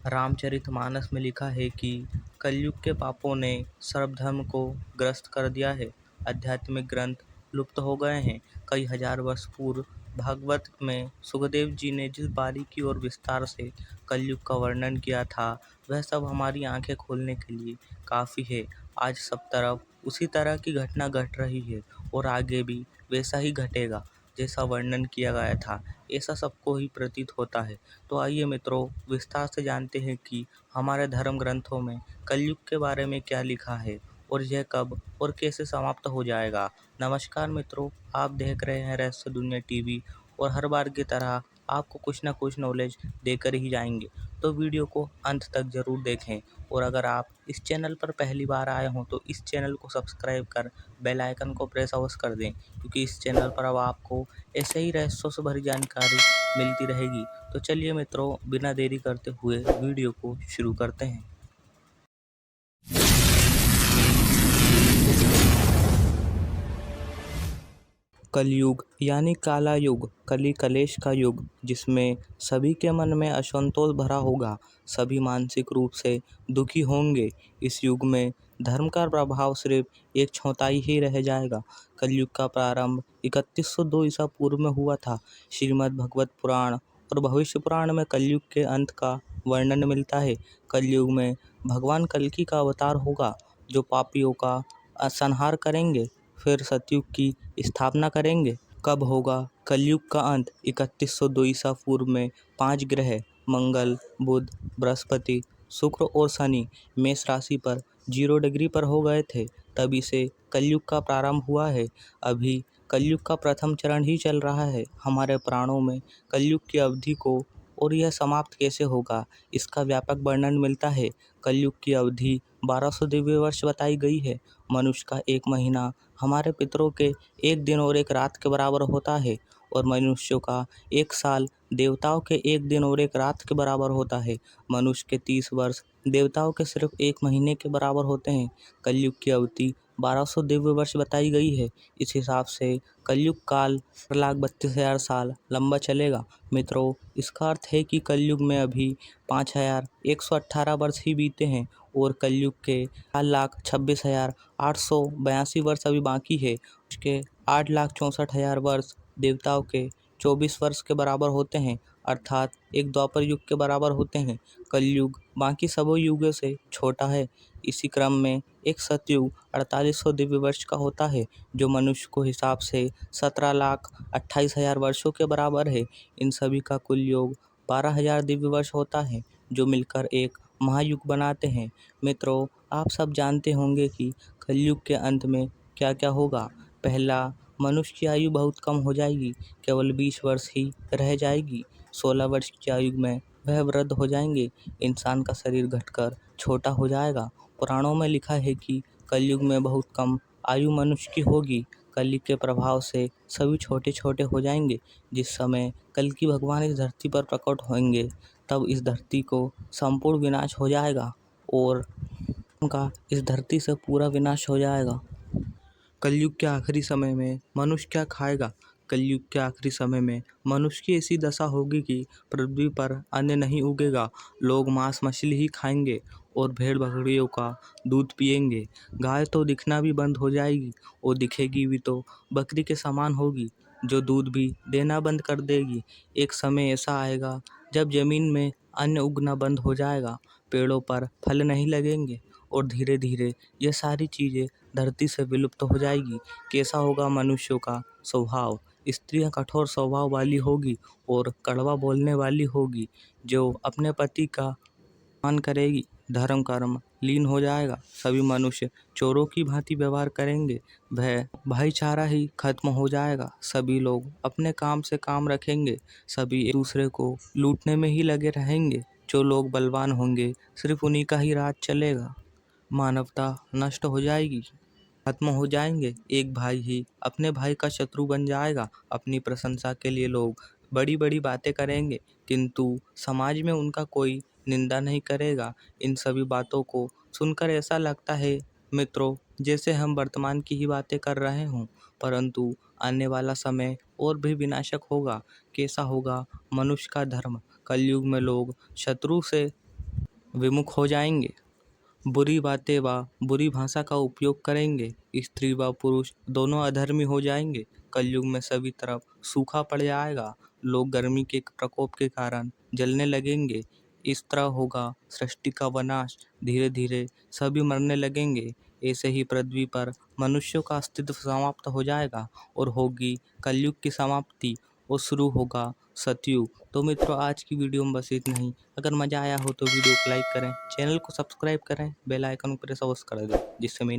रामचरितमानस में लिखा है कि कलयुग के पापों ने सर्वधर्म को ग्रस्त कर दिया है। आध्यात्मिक ग्रंथ लुप्त हो गए हैं। कई हजार वर्ष पूर्व भागवत में सुखदेव जी ने जिस बारीकी और विस्तार से कलयुग का वर्णन किया था, वह सब हमारी आंखें खोलने के लिए काफ़ी है। आज सब तरफ उसी तरह की घटना घट रही है और आगे भी वैसा ही घटेगा जैसा वर्णन किया गया था, ऐसा सबको ही प्रतीत होता है। तो आइए मित्रों, विस्तार से जानते हैं कि हमारे धर्म ग्रंथों में कलयुग के बारे में क्या लिखा है और यह कब और कैसे समाप्त हो जाएगा। नमस्कार मित्रों, आप देख रहे हैं रहस्य दुनिया टीवी और हर बार की तरह आपको कुछ ना कुछ नॉलेज देकर ही जाएंगे। तो वीडियो को अंत तक ज़रूर देखें और अगर आप इस चैनल पर पहली बार आए हों तो इस चैनल को सब्सक्राइब कर बेल आइकन को प्रेस अवश्य कर दें, क्योंकि इस चैनल पर अब आपको ऐसे ही रहस्यों से भरी जानकारी मिलती रहेगी। तो चलिए मित्रों, बिना देरी करते हुए वीडियो को शुरू करते हैं। कलयुग यानी काला युग, कली कलेश का युग, जिसमें सभी के मन में असंतोष भरा होगा, सभी मानसिक रूप से दुखी होंगे। इस युग में धर्म का प्रभाव सिर्फ एक चौथाई ही रह जाएगा। कलयुग का प्रारंभ 3102 ईसा पूर्व में हुआ था। श्रीमद् भगवत पुराण और भविष्य पुराण में कलयुग के अंत का वर्णन मिलता है। कलयुग में भगवान कल्कि का अवतार होगा, जो पापियों का संहार करेंगे, फिर सतयुग की स्थापना करेंगे। कब होगा कलयुग का अंत? 3102 ईसा पूर्व में 5 ग्रह मंगल, बुध, बृहस्पति, शुक्र और शनि मेष राशि पर 0 डिग्री पर हो गए थे। तभी से कलयुग का प्रारंभ हुआ है। अभी कलयुग का प्रथम चरण ही चल रहा है। हमारे पुराणों में कलयुग की अवधि को और यह समाप्त कैसे होगा, इसका व्यापक वर्णन मिलता है। कलयुग की अवधि 1200 दिव्य वर्ष बताई गई है। मनुष्य का एक महीना हमारे पितरों के एक दिन और एक रात के बराबर होता है, और मनुष्यों का एक साल देवताओं के एक दिन और एक रात के बराबर होता है। मनुष्य के 30 वर्ष देवताओं के सिर्फ एक महीने के बराबर होते हैं। कलयुग की अवधि 1200 दिव्य वर्ष बताई गई है। इस हिसाब से कलयुग काल 4,32,000 साल लंबा चलेगा। मित्रों, इसका अर्थ है कि कलयुग में अभी 5,118 वर्ष ही बीते हैं और कलयुग के 4,26,882 वर्ष अभी बाकी है। उसके 8,64,000 वर्ष देवताओं के 24 वर्ष के बराबर होते हैं, अर्थात एक द्वापर युग के बराबर होते हैं। कलयुग बाकी सभी युगों से छोटा है। इसी क्रम में एक सतयुग 4800 दिव्य वर्ष का होता है, जो मनुष्य को हिसाब से 17,28,000 वर्षों के बराबर है। इन सभी का कुल योग 12,000 दिव्य वर्ष होता है, जो मिलकर एक महायुग बनाते हैं। मित्रों, आप सब जानते होंगे कि कलयुग के अंत में क्या क्या होगा। पहला, मनुष्य की आयु बहुत कम हो जाएगी, केवल 20 वर्ष ही रह जाएगी। 16 वर्ष की आयु में वह वृद्ध हो जाएंगे। इंसान का शरीर घटकर छोटा हो जाएगा। पुराणों में लिखा है कि कलयुग में बहुत कम आयु मनुष्य की होगी। कलि के प्रभाव से सभी छोटे छोटे हो जाएंगे। जिस समय कल्कि भगवान इस धरती पर प्रकट होंगे, तब इस धरती को संपूर्ण विनाश हो जाएगा और उनका इस धरती से पूरा विनाश हो जाएगा। कलयुग के आखिरी समय में मनुष्य क्या खाएगा? कलयुग के आखिरी समय में मनुष्य की ऐसी दशा होगी कि पृथ्वी पर अन्न नहीं उगेगा। लोग मांस मछली ही खाएंगे और भेड़ बकरियों का दूध पिएंगे। गाय तो दिखना भी बंद हो जाएगी, और दिखेगी भी तो बकरी के समान होगी, जो दूध भी देना बंद कर देगी। एक समय ऐसा आएगा जब जमीन में अन्न उगना बंद हो जाएगा, पेड़ों पर फल नहीं लगेंगे और धीरे धीरे ये सारी चीज़ें धरती से विलुप्त हो जाएगी। कैसा होगा मनुष्यों का स्वभाव? स्त्रियां कठोर स्वभाव वाली होगी और कड़वा बोलने वाली होगी, जो अपने पति का मान करेगी। धर्म कर्म लीन हो जाएगा। सभी मनुष्य चोरों की भांति व्यवहार करेंगे। वह भाईचारा ही खत्म हो जाएगा। सभी लोग अपने काम से काम रखेंगे। सभी एक दूसरे को लूटने में ही लगे रहेंगे। जो लोग बलवान होंगे, सिर्फ उन्हीं का ही राज चलेगा। मानवता नष्ट हो जाएगी, खत्म हो जाएंगे। एक भाई ही अपने भाई का शत्रु बन जाएगा। अपनी प्रशंसा के लिए लोग बड़ी बड़ी बातें करेंगे, किंतु समाज में उनका कोई निंदा नहीं करेगा। इन सभी बातों को सुनकर ऐसा लगता है मित्रों, जैसे हम वर्तमान की ही बातें कर रहे हों, परंतु आने वाला समय और भी विनाशक होगा। कैसा होगा मनुष्य का धर्म? कलयुग में लोग शत्रु से विमुख हो जाएंगे, बुरी बातें व बुरी भाषा का उपयोग करेंगे, स्त्री व पुरुष दोनों अधर्मी हो जाएंगे। कलयुग में सभी तरफ सूखा पड़ जाएगा, लोग गर्मी के प्रकोप के कारण जलने लगेंगे। इस तरह होगा सृष्टि का विनाश, धीरे धीरे सभी मरने लगेंगे। ऐसे ही पृथ्वी पर मनुष्यों का अस्तित्व समाप्त हो जाएगा और होगी कलयुग की समाप्ति और शुरू होगा सतयुग। तो मित्रों, आज की वीडियो में बस इतना ही। अगर मज़ा आया हो तो वीडियो को लाइक करें, चैनल को सब्सक्राइब करें, बेल आइकन को प्रेस अवश्य कर दें, जिससे मैं